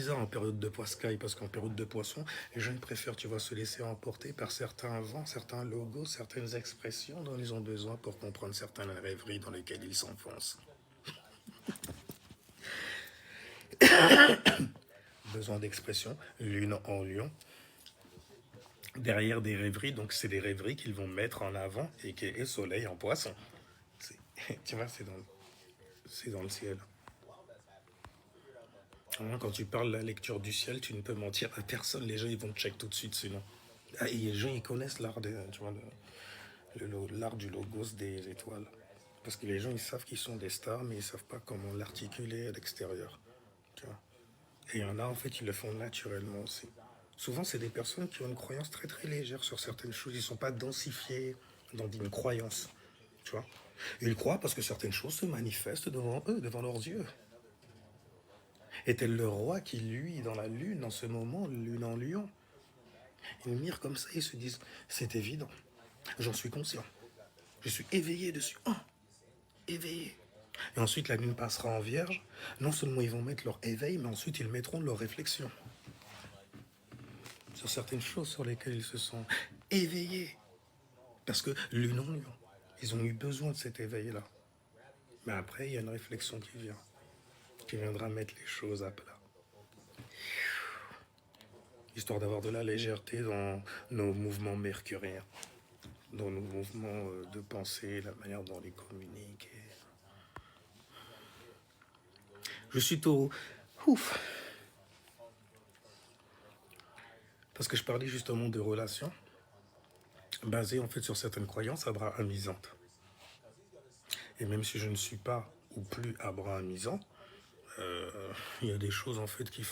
bizarre en période de poiscaille, parce qu'en période de poisson, les gens ils préfèrent, tu vois, se laisser emporter par certains vents, certains logos, certaines expressions dont ils ont besoin pour comprendre certaines rêveries dans lesquelles ils s'enfoncent. Besoin d'expression, lune en lion, derrière des rêveries, donc c'est des rêveries qu'ils vont mettre en avant et soleil en poisson. Tu vois, c'est dans le ciel. Hein, quand tu parles de la lecture du ciel, tu ne peux mentir à personne. Les gens, ils vont te check tout de suite, sinon. Ah, et les gens, ils connaissent l'art tu vois, l'art du logos des étoiles. Parce que les gens, ils savent qu'ils sont des stars, mais ils savent pas comment l'articuler à l'extérieur. Tu vois. Et il y en a, en fait, ils le font naturellement aussi. Souvent, c'est des personnes qui ont une croyance très très légère sur certaines choses. Ils ne sont pas densifiés dans une croyance. Tu vois. Ils croient parce que certaines choses se manifestent devant eux, devant leurs yeux. Et tel le roi qui luit dans la lune en ce moment, lune en lion. Ils mirent comme ça, ils se disent, c'est évident, j'en suis conscient. Je suis éveillé dessus. Oh, éveillé. Et ensuite, la lune passera en vierge. Non seulement ils vont mettre leur éveil, mais ensuite ils mettront leur réflexion sur certaines choses sur lesquelles ils se sont éveillés. Parce que lune en lion, ils ont eu besoin de cet éveil-là. Mais après, il y a une réflexion qui vient, qui viendra mettre les choses à plat. Histoire d'avoir de la légèreté dans nos mouvements mercuriens, dans nos mouvements de pensée, la manière dont on les communique. Je suis taureau. Ouf. Parce que je parlais justement de relations basées en fait sur certaines croyances abrahamisantes. Et même si je ne suis pas ou plus abrahamisant, il y a des choses en fait qui font